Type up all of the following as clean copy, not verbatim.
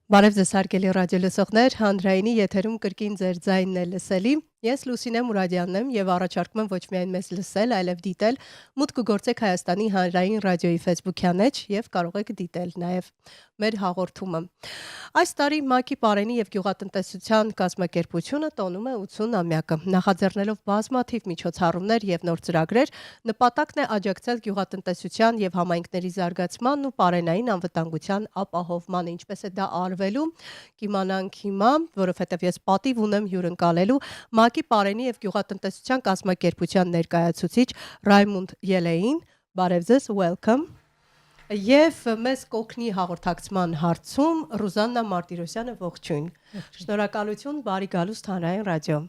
Բարև ձեզ հարգելի ռադիոլսողներ, հանրայինի եթերում կրկին ձեր ձայնն է լսելի։ Ես Լուսինե Մուրադյանն եմ եւ առաջարկում եմ ոչ միայն մեզ լսել, այլև դիտել մուտք գործեք Հայաստանի հանրային ռադիոյի Facebook-յան էջ եւ կարող եք դիտել նաեւ մեր հաղորդումը։ Այս տարի ՄԱԿ-ի Պարենի եւ գյուղատնտեսության կազմակերպությունը տոնում է 80-ամյակը։ Նախաձեռնելով բազմաթիվ միջոցառումներ եւ նոր ծրագրեր, նպատակն է աջակցել գյուղատնտեսության եւ համայնքների զարգացմանն ու պարենային անվտանգության ապահովմանը, ինչպես է դա արվելու, կիմանանք հիմա, որովհետեւ ես պատիվ ունեմ հյուրընկալելու ՄԱԿ-ի Պարենի եւ գյուղատնտեսության կազմակերպության ներկայացուցիչ Ռայմոնդ Ելեին, բարև ձեզ, welcome։ Եվ մեզ կօգնի հաղորդակցման հարցում Ռուզաննա Մարտիրոսյանը, ողջույն։ Շնորհակալություն, բարի գալուստ հանրային ռադիո։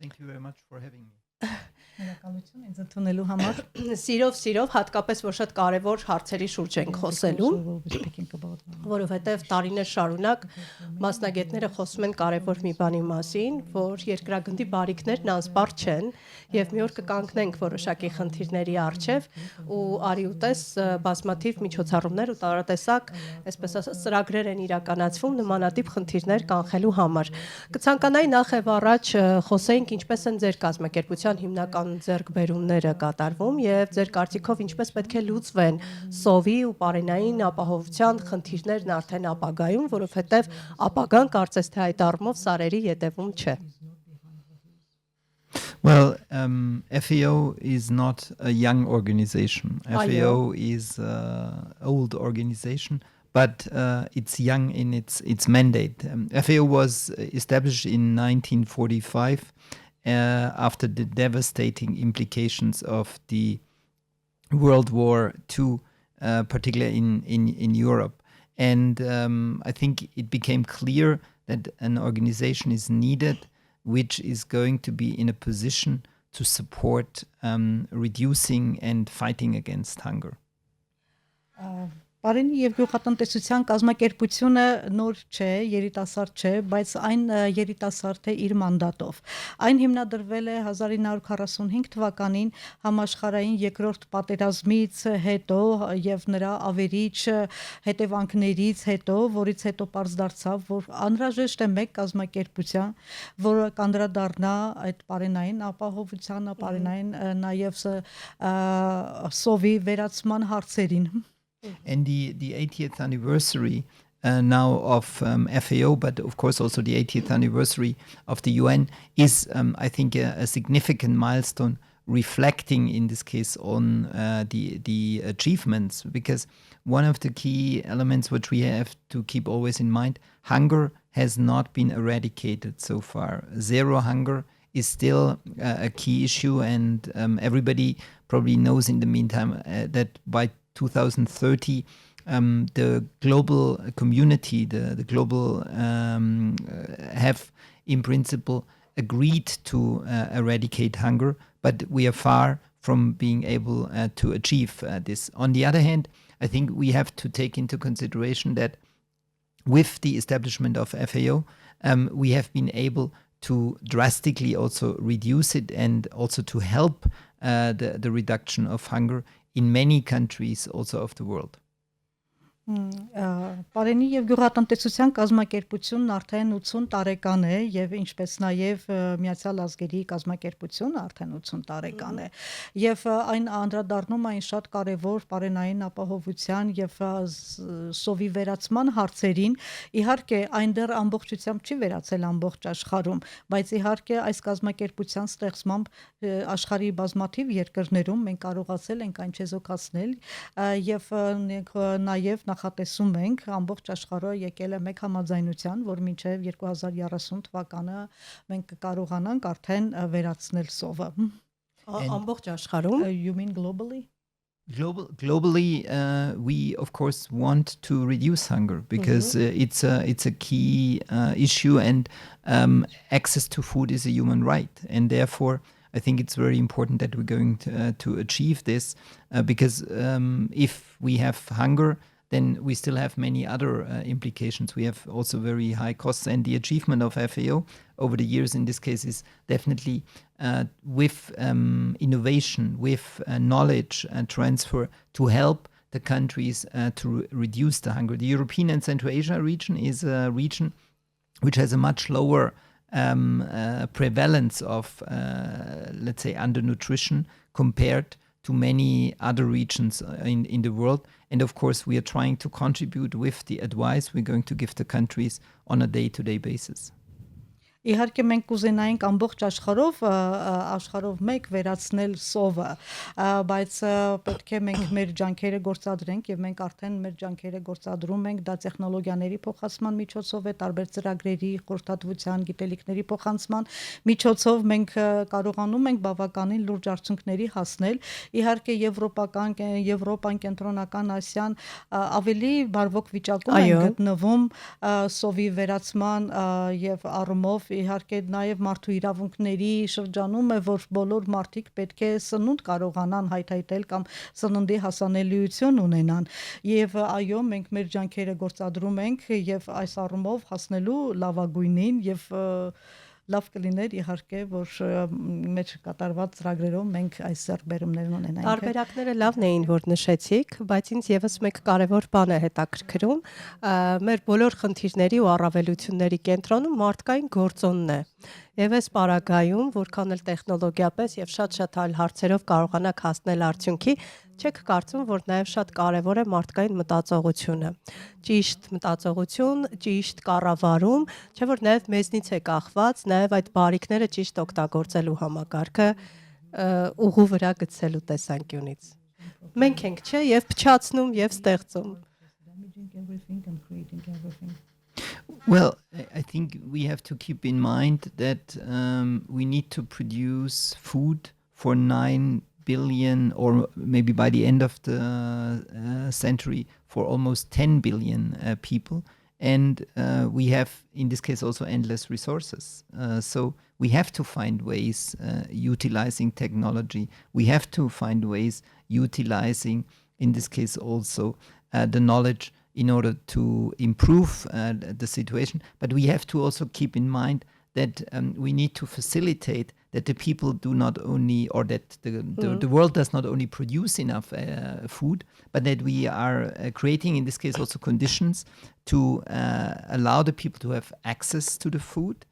Thank you very much for having me. Շնորհակալություն ինձ ընդունելու համար։ Սիրով, հատկապես որ շատ կարևոր հարցերի շուրջ ենք խոսելու, որովհետև տարիներ շարունակ մասնագետները խոսում են կարևոր մի բանի մասին, որ երկրագնդի բարիքներն անսպառ չեն եւ մի օր կկանգնենք որոշակի խնդիրների առջև ու արի ուտես բազմաթիվ միջոցառումներ ու տարատեսակ, այսպես ասած, ծրագրեր են իրականացվում նմանատիպ խնդիրներ կանխելու համար։ Կցանկանայի նախ եւ առաջ խոսեինք ինչպես են ձեր կազմակերպության հիմնական ձեռքբերումները կատարվում եւ ձեր կարծիքով ինչպես պետք է լուծվեն սովի ու պարենային ապահովության խնդիրներն արդեն ապագայում, որովհետեւ ապագան կարծես թե այդ առումով սարերի ետևում չէ։ Well, FAO is not a young organization. FAO is an old organization, but it's young in its mandate. FAO was established in 1945 after the devastating implications of the World War II, particularly in Europe. And I think it became clear that an organization is needed which is going to be in a position to support reducing and fighting against hunger. Պարենի եւ գյուղատնտեսության կազմակերպությունը նոր չէ, երիտասարդ չէ, բայց այն երիտասարդ է իր մանդատով։ Այն հիմնադրվել է 1945 թվականին համաշխարհային երկրորդ պատերազմից հետո եւ նրա ավերիչ հետևանքներից հետո, որից հետո պարզ դարձավ, որ անհրաժեշտ է մեկ կազմակերպության, որը կանդրադառնա այդ պարենային ապահովությանը, պարենային նաեւ սովի վերացման հարցերին։ And the 80th anniversary now of FAO, but of course also the 80th anniversary of the UN is, I think, a significant milestone reflecting in this case on the achievements, because one of the key elements which we have to keep always in mind, hunger has not been eradicated so far. Zero hunger is still a key issue, and everybody probably knows in the meantime that by 2030, the global community, the global have in principle agreed to eradicate hunger, but we are far from being able to achieve this. On the other hand, I think we have to take into consideration that with the establishment of FAO, we have been able to drastically also reduce it and also to help the reduction of hunger in many countries also of the world. Պարենի եւ գյուղատնտեսության կազմակերպությունն արդեն 80 տարեկան է եւ ինչպես նաեւ Միացյալ Ազգերի կազմակերպությունը արդեն 80 տարեկան է եւ այն անդրադառնում այն շատ կարեւոր պարենային ապահովության եւ սովի վերացման հարցերին, իհարկե այն դեռ ամբողջությամբ չի վերացել ամբողջ աշխարհում, բայց իհարկե այս կազմակերպության ստեղծմամբ աշխարհի բազմաթիվ երկրներում մենք կարողացել ենք այն չեզոքացնել եւ նաեւ նախատեսում ենք ամբողջ աշխարհը եկել է մեկ համաձայնության, որ մինչև 2030 թվականը մենք կկարողանանք արդեն վերացնել սովը։ Ամբողջ աշխարհում? You mean globally? Globally, we of course want to reduce hunger because it's a key issue, and access to food is a human right, and therefore I think it's very important that we're going to achieve this because if we have hunger, then we still have many other implications. We have also very high costs, and the achievement of FAO over the years in this case is definitely with innovation, with knowledge transfer to help the countries to reduce the hunger. The European and Central Asia region is a region which has a much lower prevalence of, let's say, undernutrition compared to many other regions in the world. And of course, we are trying to contribute with the advice we're going to give the countries on a day-to-day basis. Իհարկե մենք կուզենայինք ամբողջ աշխարհով մեկ վերացնել սովը, բայց պետք է մենք մեր ջանքերը գործադրենք եւ մենք արդեն մեր ջանքերը գործադրում ենք, դա տեխնոլոգիաների փոխանցման միջոցով է, տարբեր ծրագրերի խորհրդատվության, գիտելիքների փոխանցման միջոցով մենք կարողանում ենք բավականին լուրջ արդյունքների հասնել։ Իհարկե Եվրոպան, Կենտրոնական Ասիան ավելի բարվոք վիճակում են գտնվում սովի վերացման եւ առումով իհարկե նաև մարդու իրավունքների շրջանում է, որ բոլոր մարդիկ պետք է սնունդ կարողանան հայթայթել կամ սննդի հասանելիություն ունենան։ Եվ այո, մենք մեր ջանքերը գործադրում ենք եւ այս առումով հասնելու լավագույնին եւ լավ կլիներ իհարկե, որ մեր կատարված ծրագրերով մենք այս ձեռքբերումներն ունենանք։ Տարբերակները լավն էին, որ նշեցիք, բայց ինձ եւս մեկ կարևոր բան է հետաքրքրում, մեր բոլոր խնդիրների ու առավելությունների կենտրոնում մարդկային գործոնն է։ Եվ այս պարագայում, որքան էլ տեխնոլոգիապես եւ շատ այլ հարցերով կարողանաք հասնել արդյունքի, չեք կարծում, որ նաեւ շատ կարեւոր է մարդկային մտածողությունը։ Ճիշտ մտածողություն, ճիշտ կառավարում, չէ՞ որ նաեւ մեզնից է կախված, նաեւ այդ բարիկները ճիշտ օգտագործելու համակարգը ուղու վրա գցելու տեսանկյունից։ Մենք ենք, չէ՞, եւ փչացնում եւ ստեղծում։ Well, I think we have to keep in mind that we need to produce food for 9 billion, or maybe by the end of the century, for almost 10 billion people. And we have, in this case, also endless resources. So we have to find ways utilizing technology. We have to find ways utilizing, in this case, also the knowledge in order to improve the situation. But we have to also keep in mind that we need to facilitate that the people do not only, or that the world does not only produce enough food, but that we are creating, in this case, also conditions to allow the people to have access to the food,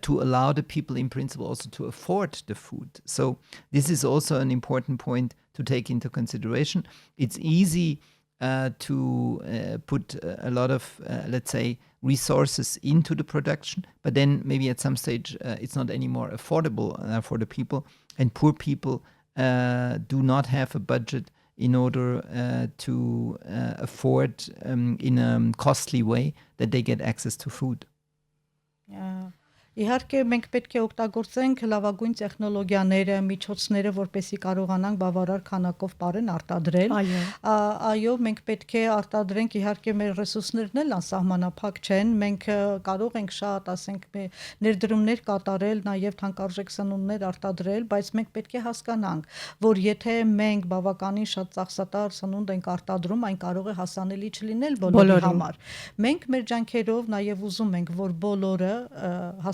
to allow the people, in principle, also to afford the food. So this is also an important point to take into consideration. It's easy to put a lot of, let's say, resources into the production, but then maybe at some stage it's not anymore affordable for the people, and poor people do not have a budget in order to afford in a costly way that they get access to food. Իհարկե մենք պետք է օգտագործենք լավագույն տեխնոլոգիաները, միջոցները, որպեսզի կարողանանք բավարար քանակով պարեն արտադրել։ Այո, մենք պետք է արտադրենք, իհարկե մեր ռեսուրսներն էլ անսահմանափակ չեն։ Մենք կարող ենք շատ, ասենք, ներդրումներ կատարել, նաև թանկարժեք սնունդներ արտադրել, բայց մենք պետք է հասկանանք, որ եթե մենք բավականին շատ ծախսատար սնունդ ենք արտադրում, այն կարող է հասանելի չլինել բոլորի համար։ Մենք մեր ջանքերով նաև ուզում ենք, որ բոլորը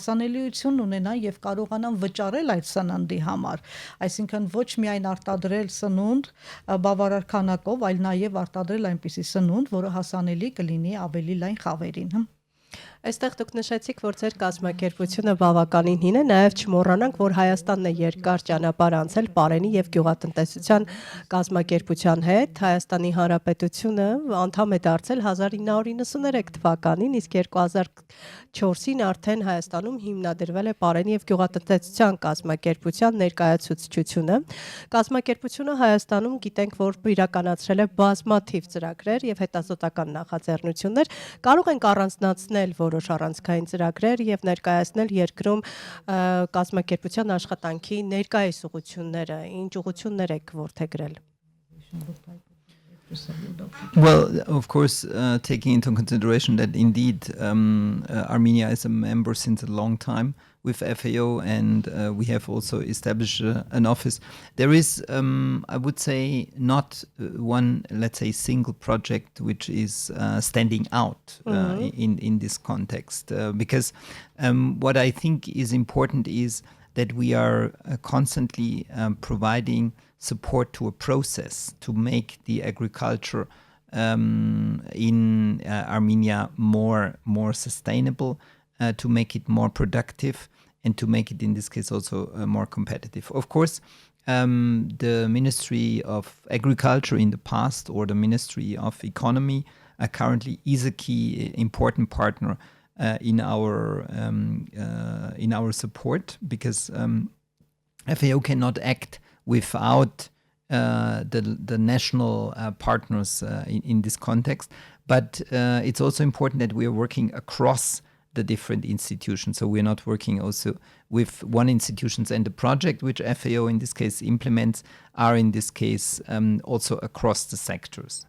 հասանելիություն ունենան եւ կարողանան վճարել այդ սննդի համար, այսինքն ոչ միայն արտադրել սնունդ բավարար քանակով, այլ նաեւ արտադրել այնպիսի սնունդ, որը հասանելի կլինի ավելի լայն խավերին։ Այստեղ դուք նշեցիք, որ ձեր կազմակերպությունը բավականին հին է, նաև չմոռանանք, որ Հայաստանն է երկար ճանապարհ անցել պարենի եւ գյուղատնտեսության կազմակերպության հետ։ Հայաստանի Հանրապետությունը անդամ է դարձել 1993 թվականին, իսկ 2004-ին արդեն Հայաստանում հիմնադրվել է պարենի եւ գյուղատնտեսության կազմակերպության ներկայացուցչությունը։ Կազմակերպությունը Հայաստանում գիտենք, որ իրականացրել է բազմաթիվ ծրագրեր եւ հետազոտական նախաձեռնություններ, կարող ենք առանձնացնել որոշ առանցքային ծրագրեր եւ ներկայացնել երկրում կազմակերպության աշխատանքի ներկայիս ուղղությունները, ինչ ուղղություններ եք որդեգրել։ Well, of course, taking into consideration that indeed Armenia is a member since a long time with FAO, and we have also established an office. There is, I would say, not one, let's say, single project which is standing out in this context, because what I think is important is that we are constantly providing support to a process to make the agriculture in Armenia more sustainable, to make it more productive, and to make it, in this case, also more competitive. Of course, the Ministry of Agriculture in the past, or the Ministry of Economy, currently is a key important partner in our support, because FAO cannot act without the national partners in this context. But it's also important that we are working across the different institutions. So we're not working also with one institutions, and the project which FAO in this case implements are in this case also across the sectors.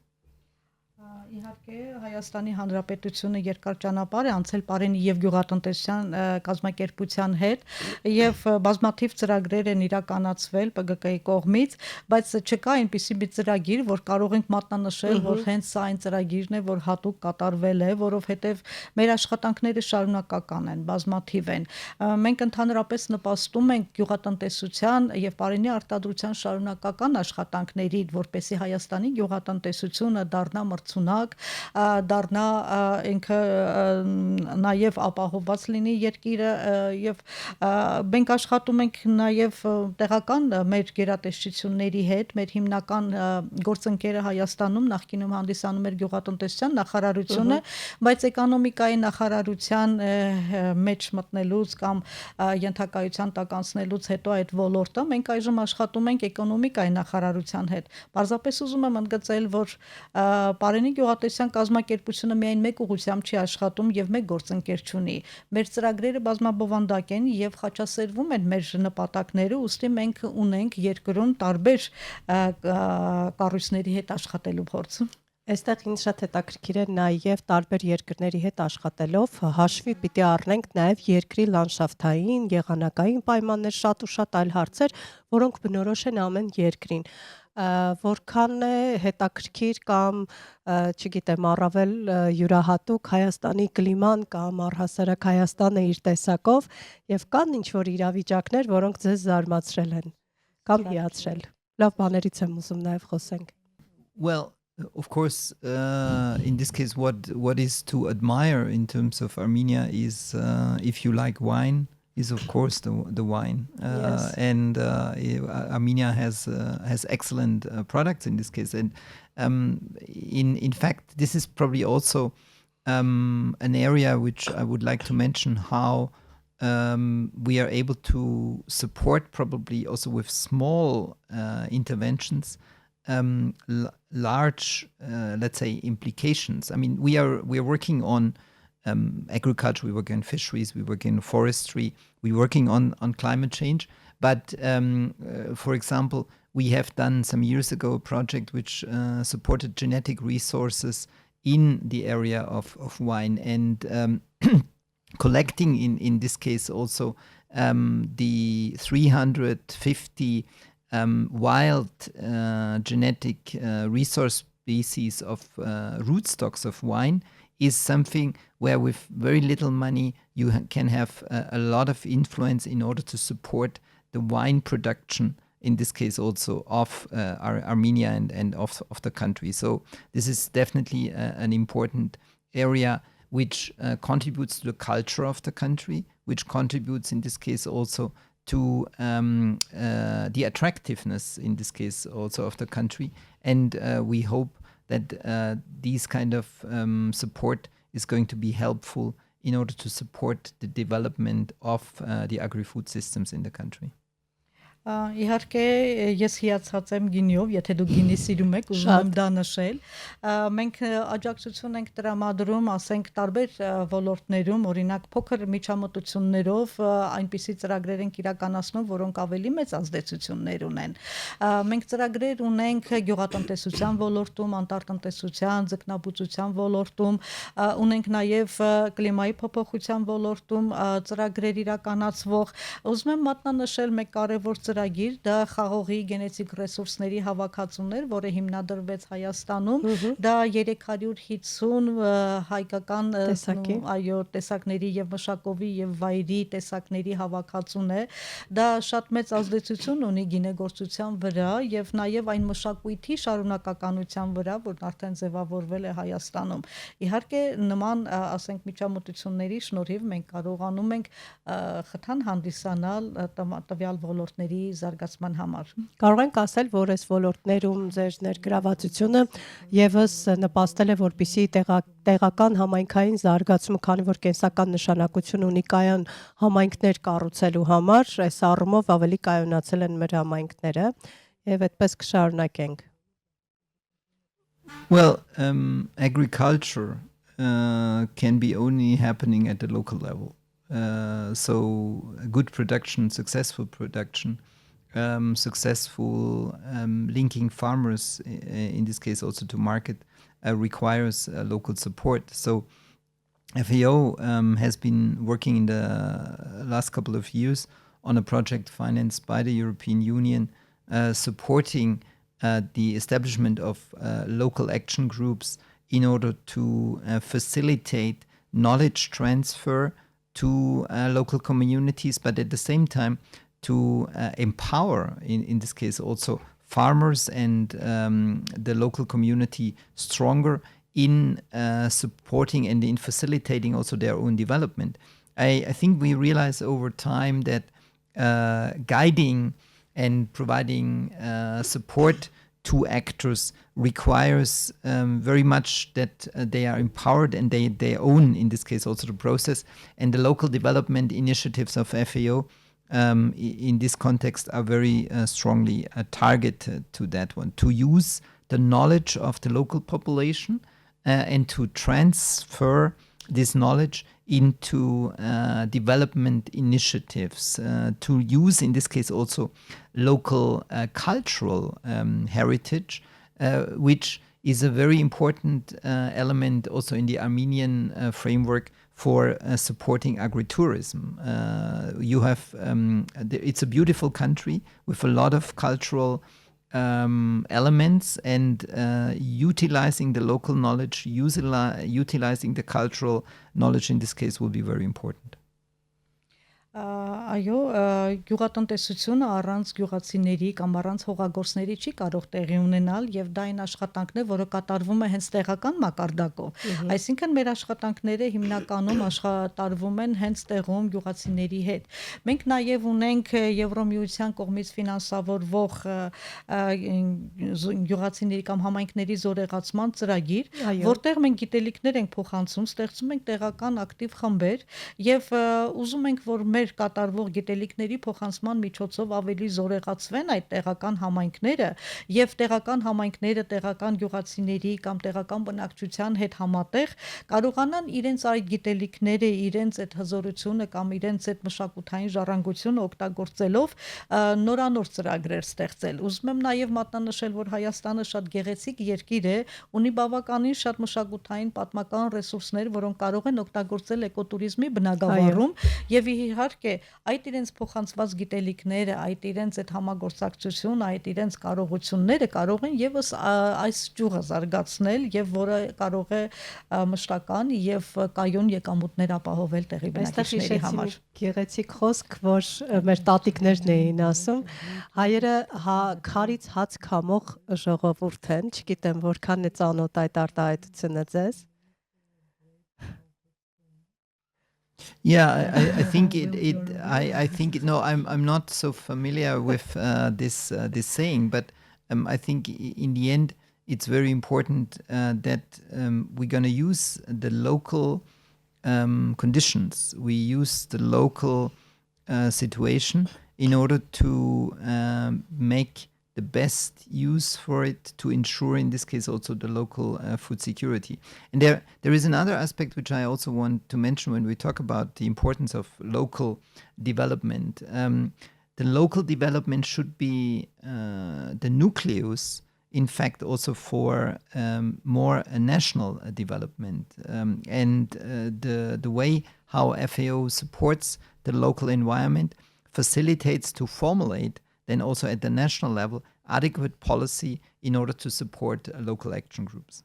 Իհարկե Հայաստանի Հանրապետությունը երկար ճանապարհ է անցել Պարենի եւ գյուղատնտեսության կազմակերպության հետ եւ բազմաթիվ ծրագրեր են իրականացվել ՊԳԿ-ի կողմից, բայց չկա այնպիսի մի ծրագիր, որ կարող ենք մատնանշել, որ հենց սա այն ծրագիրն է, որ հատուկ կատարվել է, որովհետեւ մեր աշխատանքները շարունակական են, բազմաթիվ են։ Մենք ընդհանրապես նպաստում ենք գյուղատնտեսության եւ Պարենի արտադրության շարունակական աշխատանքներին, որպեսզի Հայաստանի գյուղատնտեսությունը դառնա մրցունակ, դառնա ինքը նաև ապահովված լինի երկիրը եւ մենք աշխատում ենք նաև տեղական մեր գերատեսչությունների հետ, մեր հիմնական գործընկերը Հայաստանում նախկինում հանդիսանում էր գյուղատնտեսության նախարարությունը, բայց էկոնոմիկայի նախարարության մեջ մտնելուց կամ ենթակայության տակ անցնելուց հետո այդ ոլորտը մենք այժմ աշխատում ենք էկոնոմիկայի նախարարության հետ։ Պարզապես ուզում եմ ընդգծել, որ Պարենի գյուղատնտեսության կազմակերպությունը միայն մեկ ուղղությամբ չի աշխատում եւ մեկ գործընկեր չունի։ Մեր ծրագրերը բազմաբովանդակ են եւ խաչասերվում են մեր նպատակները, ուստի մենք ունենք երկրում տարբեր կառույցների հետ աշխատելու փորձ։ Այստեղ ինձ շատ հետաքրքիր է նաև տարբեր երկրների հետ աշխատելով հաշվի պիտի առնենք նաև երկրի լանդշաֆտային, եղանակային պայմաններ, շատ ու շատ այլ հարցեր, որոնք բնորոշ են ամեն երկրին։ Որքան է հետաքրքիր կամ չգիտեմ առավել յուրահատուկ Հայաստանի կլիման կամ առհասարակ Հայաստանը իր տեսակով եւ կան ինչ որ իրավիճակներ, որոնք ձեզ զարմացրել են կամ հիացրել։ Լավ բաներից եմ ուզում նաև խոսենք։ Well, of course, in this case, what is to admire in terms of Armenia is, if you like wine, is of course the wine. Yes. And Armenia has excellent products in this case. And in fact, this is probably also an area which I would like to mention, how we are able to support, probably also with small interventions, large, let's say, implications. I mean, we are working on agriculture, we work in fisheries, we work in forestry, we're working on climate change. But for example, we have done some years ago a project which supported genetic resources in the area of wine, and collecting in this case also the 350 wild genetic resource species of rootstocks of wine is something where with very little money you can have a lot of influence in order to support the wine production, in this case also of Armenia and of the country. So this is definitely an important area which contributes to the culture of the country, which contributes in this case also to the attractiveness in this case also of the country. And we hope that these kind of support is going to be helpful in order to support the development of the agri-food systems in the country. Իհարկե ես հիացած եմ գինիով, եթե դու գինի սիրում եք, ուզում եմ դա նշել։ Մենք աջակցություն ենք տրամադրում, ասենք, տարբեր ոլորտներում, օրինակ փոքր միջամտություններով այնպիսի ծրագրեր ենք իրականացնում, որոնք ավելի մեծ ազդեցություններ ունեն։ Մենք ծրագրեր ունենք գյուղատնտեսության ոլորտում, անտառտնտեսության, ձկնաբուծության ոլորտում, ունենք նաև կլիմայի փոփոխության ոլորտում ծրագրեր իրականացվող։ Ուզում եմ մատնանշել մեկ կարևոր ծրագիր, ծրագիր, դա խաղողի գենետիկ ռեսուրսների հավաքածուներ, որը հիմնադրվեց Հայաստանում, դա 350 հայկական տեսակների եւ մշակովի եւ վայրի տեսակների հավաքածուն է, դա շատ մեծ ազդեցություն ունի գինեգործության վրա եւ նաեւ այն մշակույթի շարունակականության վրա, որն արդեն ձևավորվել է Հայաստանում։ Իհարկե նման, ասենք, միջամտությունների շնորհիվ մենք կարողանում ենք խթան հանդիսանալ տվյալ ոլորտների զարգացման համար։ Կարող ենք ասել, որ այս ոլորտներում ձեր ներգրավվածությունը եւս նպաստել է, որպեսզի տեղական համայնքային զարգացումը, քանի որ կենսական նշանակություն ունի կայան համայնքներ կառուցելու համար, այս առումով ավելի կայունացել են մեր համայնքները եւ այդպես կշարունակենք։ Well, agriculture can be only happening at the local level. So good production, successful production, successful linking farmers, in this case also to market, requires local support. So FAO has been working in the last couple of years on a project financed by the European Union, supporting the establishment of local action groups in order to facilitate knowledge transfer to local communities, but at the same time to empower, in this case also, farmers and the local community stronger in supporting and in facilitating also their own development. I think we realize over time that guiding and providing support to actors requires very much that they are empowered and they own, in this case, also the process. And the local development initiatives of FAO in this context are very strongly targeted to that one, to use the knowledge of the local population and to transfer this knowledge into development initiatives, to use, in this case, also local cultural heritage, which is a very important element also in the Armenian framework for supporting agritourism. You have, it's a beautiful country with a lot of cultural elements, and utilizing the local knowledge, utilizing the cultural knowledge in this case will be very important. Այո, գյուղատնտեսությունը առանց գյուղացիների կամ առանց հողագործների չի կարող տեղի ունենալ, եւ դա այն աշխատանքն է, որը կատարվում է հենց տեղական մակարդակով։ Այսինքն մեր աշխատանքները հիմնականում աշխատարվում են հենց տեղում գյուղացիների հետ։ Մենք նաեւ ունենք Եվրոմիության կողմից ֆինանսավորվող գյուղացիների կամ համայնքների զորեղացման ծրագիր, որտեղ մենք գիտելիքներ ենք փոխանցում, ստեղծում ենք տեղական ակտիվ խմբեր եւ ուզում ենք, որ մեր կատարվող գիտելիքների փոխանցման միջոցով ավելի զորեղացվեն այդ տեղական համայնքները եւ տեղական համայնքները տեղական գյուղացիների կամ տեղական բնակչության հետ համատեղ կարողանան իրենց այդ գիտելիքները, իրենց այդ հզորությունը կամ իրենց այդ մշակութային ժառանգությունը օգտագործելով նորանոր ծրագրեր ստեղծել։ Ուզում եմ նաեւ մատնանշել, որ Հայաստանը շատ գեղեցիկ երկիր է, ունի բավականին շատ մշակութային պատմական ռեսուրսներ, որոնք կարող են օգտագործել էկոտուրիզմի բնագավառում եւ իհարկե այդ իրենց փոխանցված գիտելիքները, այդ իրենց այդ համագործակցությունը, այդ իրենց կարողությունները կարող են եւս այս ճյուղը զարգացնել եւ որը կարող է մշտական եւ կայուն եկամուտներ ապահովել տեղի բնակիչների համար։ Գեղեցիկ խոսք, որ մեր տատիկներն էին ասում, հայերը քարից հաց քամող ժողովուրդ են, չգիտեմ որքան է ծանոթ այդ արտահայտությունը ձեզ։ Yeah, I think I think no, I'm not so familiar with this saying, but I think in the end it's very important that we're going to use the local conditions. We use the local situation in order to make the best use for it, to ensure, in this case, also the local food security. And there is another aspect which I also want to mention when we talk about the importance of local development. The local development should be the nucleus, in fact, also for more national development. And the way how FAO supports the local environment facilitates to formulate then also at the national level, adequate policy in order to support local action groups.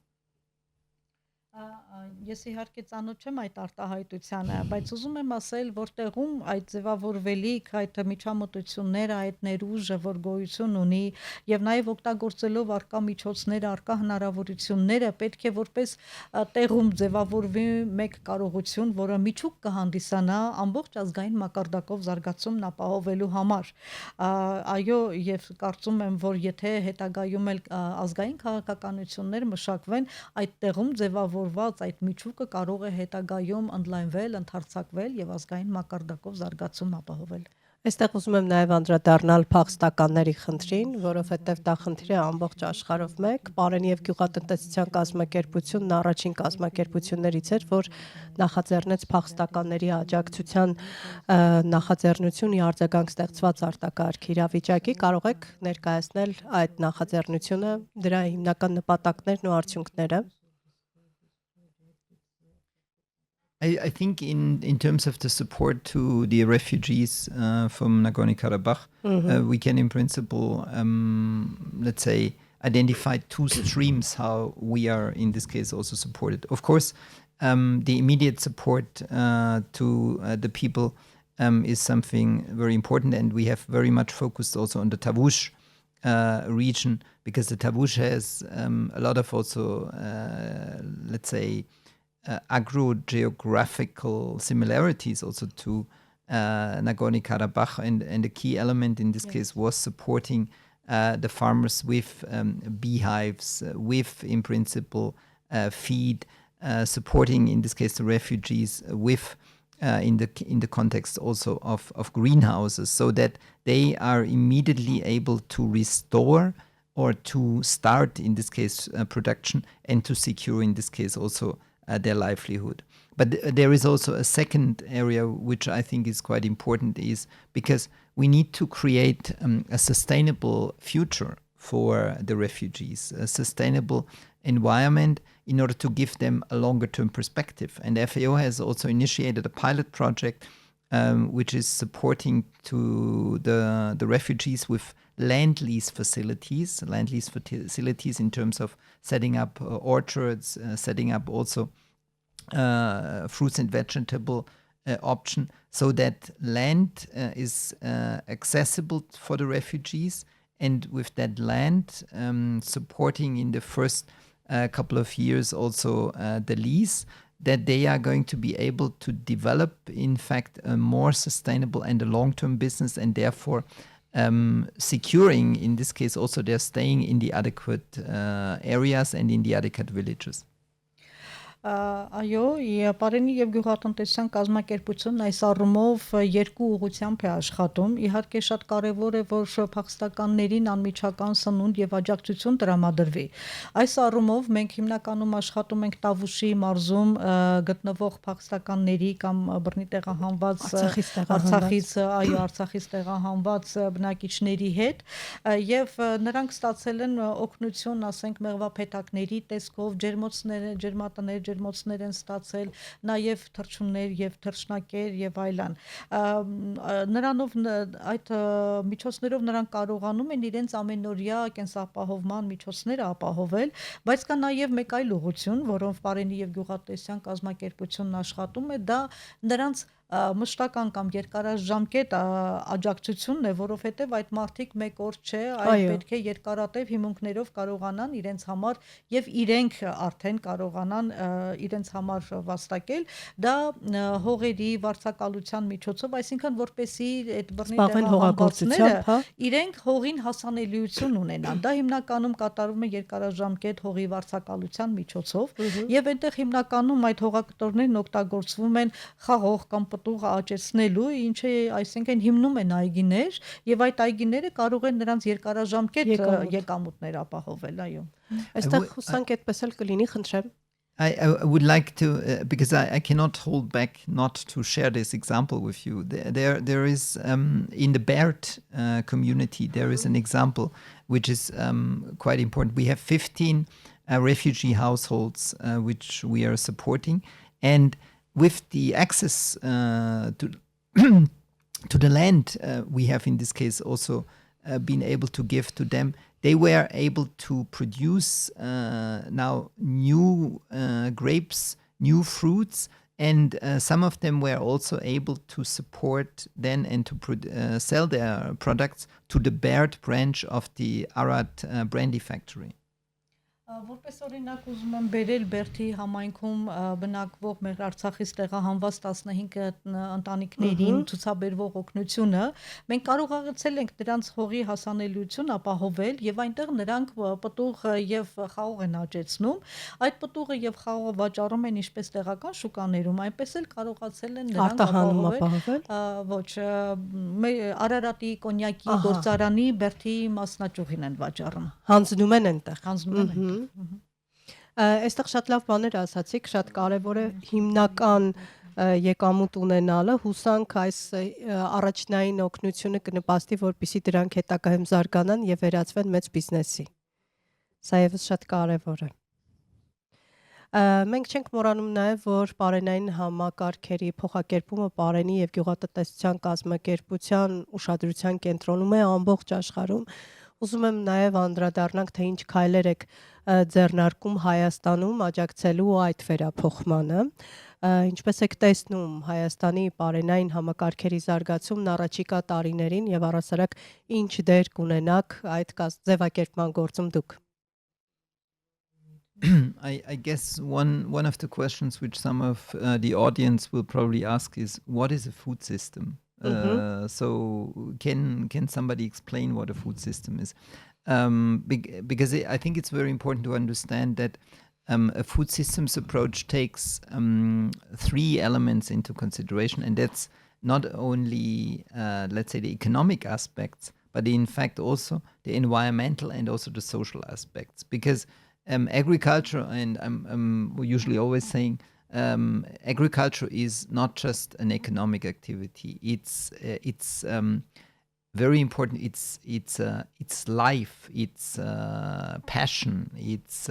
Ես իհարկե ծանոթ չեմ այդ արտահայտությանը, բայց ուզում եմ ասել, որ տեղում այդ ձևավորվելիք, այդ միջամտությունները, այդ ներուժը, որ գոյություն ունի, եւ նաեւ օգտագործելով արկա միջոցները, արկա հնարավորությունները, պետք է որպես տեղում ձևավորվի մեկ կարողություն, որը միջուկ կհանդիսանա ամբողջ ազգային մակարդակով զարգացումն ապահովելու համար։ Այո, եւ կարծում եմ, որ եթե հետագայում էլ ազգային քաղաքականություններ մշակվեն, այդ տեղում ձևավորված այդ միջուկը կարող է հետագայում ընդլայնվել, ընդարձակվել եւ ազգային մակարդակով զարգացում ապահովել։ Այստեղ ուզում եմ նաև անդրադառնալ փախստականների խնդրին, որովհետև դա խնդիր է ամբողջ աշխարհով մեկ։ Պարենի եւ գյուղատնտեսության կազմակերպությունն առաջին կազմակերպություններից էր, որ նախաձեռնեց փախստականների աջակցության նախաձեռնությունի արձագանք ստեղծված արտակարգ իրավիճակի։ Կարող եք ներկայացնել այդ նախաձեռնությունը, դրա հիմնական նպատակներն ու արդյունքները։ I think in terms of the support to the refugees from Nagorno-Karabakh, we can in principle, let's say, identify two streams how we are in this case also supported. Of course, the immediate support to the people is something very important, and we have very much focused also on the Tavush region, because the Tavush has a lot of also, let's say, agro-geographical similarities also to Nagorno-Karabakh, and the key element in this case was supporting the farmers with beehives, with in principle feed, supporting in this case the refugees with in the context also of greenhouses, so that they are immediately able to restore or to start in this case production, and to secure in this case also their livelihood. But there is also a second area which I think is quite important, is because we need to create a sustainable future for the refugees, a sustainable environment in order to give them a longer term perspective. And FAO has also initiated a pilot project which is supporting to the refugees with land lease facilities in terms of setting up orchards, setting up also fruits and vegetable option, so that land is accessible for the refugees, and with that land supporting in the first couple of years also the lease, that they are going to be able to develop in fact a more sustainable and a long-term business, and therefore securing in this case also their staying in the adequate areas and in the adequate villages. Այո, Պարենի եւ գյուղատնտեսության կազմակերպությունն այս առումով երկու ուղղությամբ է աշխատում։ Իհարկե շատ կարեւոր է, որ փախստականներին անմիջական սնունդ եւ աջակցություն տրամադրվի։ Այս առումով մենք հիմնականում աշխատում ենք Տավուշի մարզում գտնվող փախստականների կամ բռնի տեղահանված Արցախից տեղահանված բնակիչների հետ, եւ նրանք ստացել են օգնություն, ասենք, մեղվափետակների տեսքով, ջերմատներ են ստացել, նաև թռչուններ եւ թռչնակեր եւ այլն։ Նրանով այդ միջոցներով նրանք կարողանում են իրենց ամենօրյա կենսապահովման միջոցները ապահովել, բայց կա նաև մեկ այլ ուղղություն, որով Պարենի եւ գյուղատնտեսության կազմակերպությունն աշխատում է, դա նրանց մշտական կամ երկարաժամկետ աջակցությունն է, որովհետև այդ մարդիկ մեկ օր չէ, այլ պետք է երկարատև հիմունքներով կարողանան իրենց համար եւ իրենք արդեն կարողանան իրենց համար վաստակել, դա հողերի վարձակալության միջոցով, այսինքն որպեսի այդ բռնի տեղահանվածները իրենք հողին հասանելիություն ունենան։ Դա հիմնականում կատարվում է երկարաժամկետ հողի վարձակալության միջոցով, եւ այնտեղ հիմնականում այդ հողակտորներն օգտագործվում են խաղող կամ տուղը աճեցնելու, ինչը այսինքն հիմնում են այգիներ, եւ այդ այգիները կարող են նրանց երկարաժամկետ եկամուտներ ապահովել, այո։ Այստեղ հուսանք այդպես էլ կլինի, խնդրեմ։ I would like to, because I cannot hold back not to share this example with you. There is in the Baird community, there is an example which is quite important. We have 15 refugee households which we are supporting, and with the access to the land we have in this case also been able to give to them. They were able to produce now new grapes, new fruits, and some of them were also able to support then and to sell their products to the Baird branch of the Arad brandy factory. Որպես օրինակ ուզում եմ բերել Բերթի համայնքում բնակվող մեր Արցախից տեղահանված 15 ընտանիքներին ցուցաբերվող օգնությունը մենք կարողացել ենք նրանց հողի հասանելիություն ապահովել եւ այնտեղ նրանք պտուղ եւ խաղող են աճեցնում այդ պտուղը եւ խաղողը վաճառում են ինչպես տեղական շուկաներում այնպես էլ կարողացել են նրանք ապահովել ոչ Արարատի կոնյակի գործարանի Բերթի մասնաճյուղին են վաճառում հանձնում են այնտեղ հանձնում են Այստեղ շատ լավ բաներ ասացիք, շատ կարևոր է հիմնական եկամուտ ունենալը, հուսանք այս առաջնային օգնությունը կնպաստի, որպեսզի դրանք հետագայում զարգանան եւ վերածվեն մեծ բիզնեսի։ Սա եւս շատ կարևոր է։ Մենք չենք մոռանում նաև, որ պարենային համակարգերի փոխակերպումը պարենի եւ գյուղատնտեսության կազմակերպության ուշադրության կենտրոնում է ամբողջ աշխարհում։ Ուզում եմ նաև անդրադառնանք, թե ինչ քայլեր եք ձեռնարկում Հայաստանում աջակցելու այդ վերափոխմանը։ Ինչպես եք տեսնում Հայաստանի պարենային համակարգերի զարգացումն առաջիկա տարիներին եւ առասարակ ինչ դեր կունենաք այդ ձևակերպման գործում դուք։ I guess one of the questions which some of the audience will probably ask is, what is a food system? So can somebody explain what a food system is? Because I think it's very important to understand that a food systems approach takes 3 elements into consideration, and that's not only, let's say, the economic aspects, but in fact also the environmental and also the social aspects. Because agriculture, and I'm usually always saying, agriculture is not just an economic activity. It's very important. It's life. It's passion. It's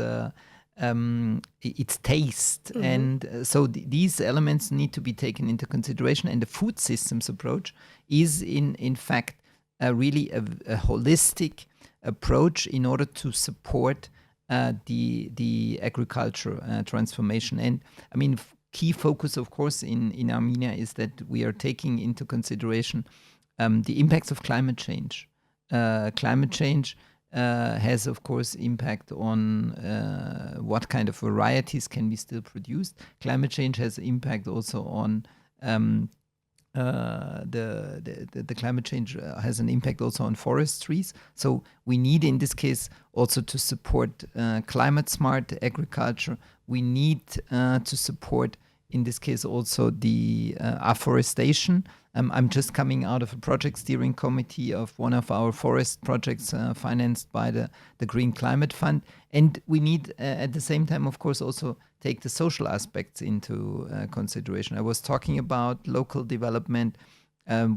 taste, and so these elements need to be taken into consideration. And the food systems approach is in fact really a holistic approach in order to support the agriculture transformation. And I mean, key focus, of course, in Armenia is that we are taking into consideration the impacts of climate change. Climate change has, of course, impact on what kind of varieties can be still produced. Climate change has impact also on the climate change has an impact also on forestries. So we need, in this case, also to support climate smart agriculture. We need to support, in this case, also the afforestation. I'm just coming out of a project steering committee of one of our forest projects financed by the Green Climate Fund. And we need, at the same time, of course, also take the social aspects into consideration. I was talking about local development,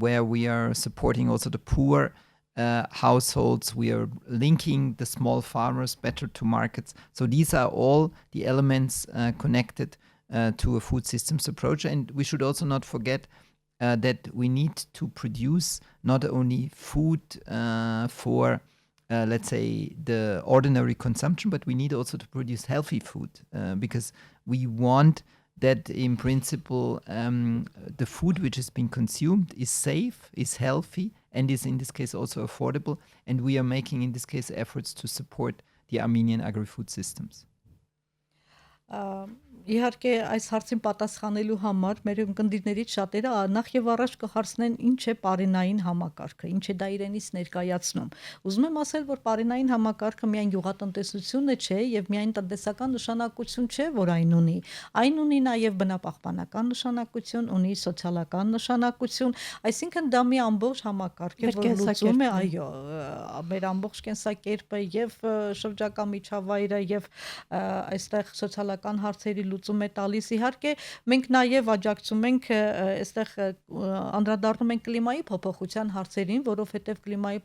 where we are supporting also the poor households. We are linking the small farmers better to markets. So these are all the elements connected to a food systems approach. And we should also not forget that we need to produce not only food for, let's say, the ordinary consumption, but we need also to produce healthy food because we want that, in principle, the food which is being consumed is safe, is healthy, and is, in this case, also affordable. And we are making, in this case, efforts to support the Armenian agri-food systems. Իհարկե այս հարցին պատասխանելու համար մեր ընկերներից շատերը նախ եւ առաջ կհարցնեն ինչ է պարենային համակարգը, ինչ է դա իրենից ներկայացնում։ Ուզում եմ ասել, որ պարենային համակարգը միայն գյուղատնտեսությունը չէ եւ միայն տնտեսական նշանակություն չէ, որ այն ունի։ Այն ունի նաեւ բնապահպանական նշանակություն, ունի սոցիալական նշանակություն, այսինքն դա մի ամբողջ համակարգ է, որ լուծում է, այո, մեր ամբողջ կենսակերպը եւ շրջակա միջավայրը եւ այստեղ սոցիալական հարցերի լուծում է տալիս։ Իհարկե, մենք նաև աջակցում ենք այստեղ անդրադառնում ենք կլիմայի փոփոխության հարցերին, որովհետև կլիմայի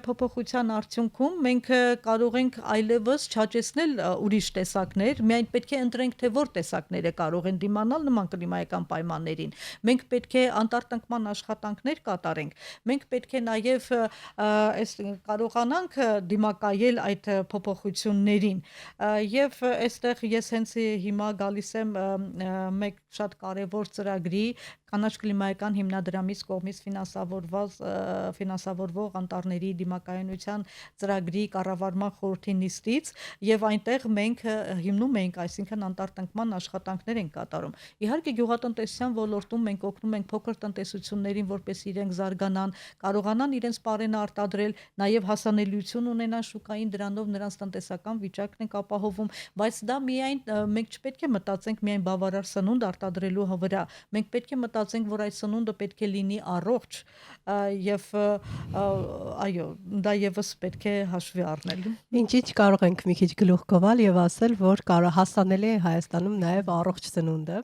փոփոխության արդյունքում մենք կարող ենք այլևս չաճեցնել ուրիշ տեսակներ, միայն պետք է ընտրենք, թե որ տեսակները կարող են դիմանալ նման կլիմայական պայմաններին։ Մենք պետք է անտառտնկման աշխատանքներ կատարենք։ Մենք պետք է նաև կարողանանք դիմակայել այդ փոփոխություններին։ Եվ այստեղ ես հենց հիմա գալիս եմ մեկ շատ կարևոր ծրագրի կանաչ կլիմայական հիմնադրամից կողմից ֆինանսավորվող անտառների դիմակայունության ծրագրի կառավարման խորհրդի նիստից եւ այնտեղ մենք հիմնում ենք, այսինքն անտառտնկման աշխատանքներ ենք կատարում։ Իհարկե գյուղատնտեսության ոլորտում մենք օգնում ենք փոքր տնտեսություններին, որպես իրենք զարգանան, կարողանան իրենց պարենը արտադրել, նաեւ հասանելիություն ունենան շուկային, դրանով նրանց տնտեսական վիճակն ենք ապահովում, բայց դա միայն մենք չպետք է մտածենք միայն բավարար սնունդ արտադրելու վրա։ Մենք պետք է մտածենք, որ այդ սնունդը պետք է լինի առողջ եւ այո, դա եւս պետք է հաշվի առնել։ Ինչ կարող ենք մի քիչ գլուխ գովալ եւ ասել, որ հասանելի է Հայաստանում նաեւ առողջ սնունդը։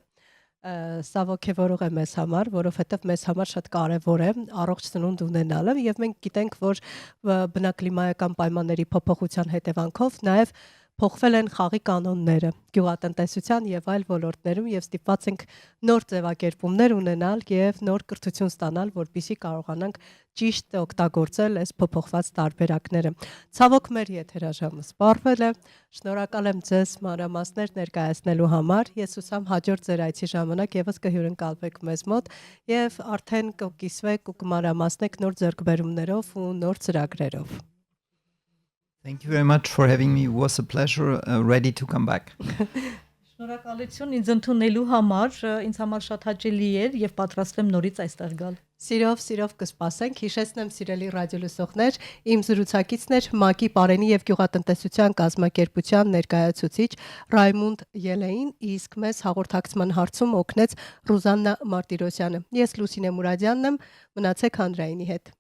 Սա ոգևորող է մեզ համար, որովհետև մեզ համար շատ կարևոր է առողջ սնունդ ունենալը եւ մենք գիտենք, որ բնակլիմայական պայմանների փոփոխության հետևանքով նաեւ փոխվել են խաղի կանոնները գյուղատնտեսության եւ այլ ոլորտներում եւ ստիպված ենք նոր ձևակերպումներ ունենալ եւ նոր կրթություն ստանալ, որպեսզի կարողանանք ճիշտ օգտագործել այս փոփոխված տարբերակները։ Ցավոք մեր եթերաժամը սպառվել է։ Շնորհակալ եմ ձեզ մանրամասներ ներկայացնելու համար։ Ես հուսամ հաջորդ ձեր այցի ժամանակ եւս կհյուրընկալվեք մեզ մոտ եւ արդեն կկիսվեք ու կմանրամասնեք նոր ձեռքբերումներով ու նոր ծրագրերով։ Thank you very much for having me. It was a pleasure. Ready to come back. Շնորհակալություն ինձ ընդունելու համար, ինձ համար շատ հաճելի էր եւ պատրաստ եմ նորից այստեղ գալ։ Սիրով կսպասենք, հիշեցնեմ սիրելի ռադիոլսողներ, իմ զրուցակիցն էր ՄԱԿ-ի Պարենի եւ գյուղատնտեսության կազմակերպության ներկայացուցիչ Ռայմոնդ Ելեին, իսկ մեզ հաղորդակցման հարցում օգնեց Ռուզաննա Մարտիրոսյանը։ Ես Լուսինե Մուրադյանն եմ, մնացեք հանրայինի հետ։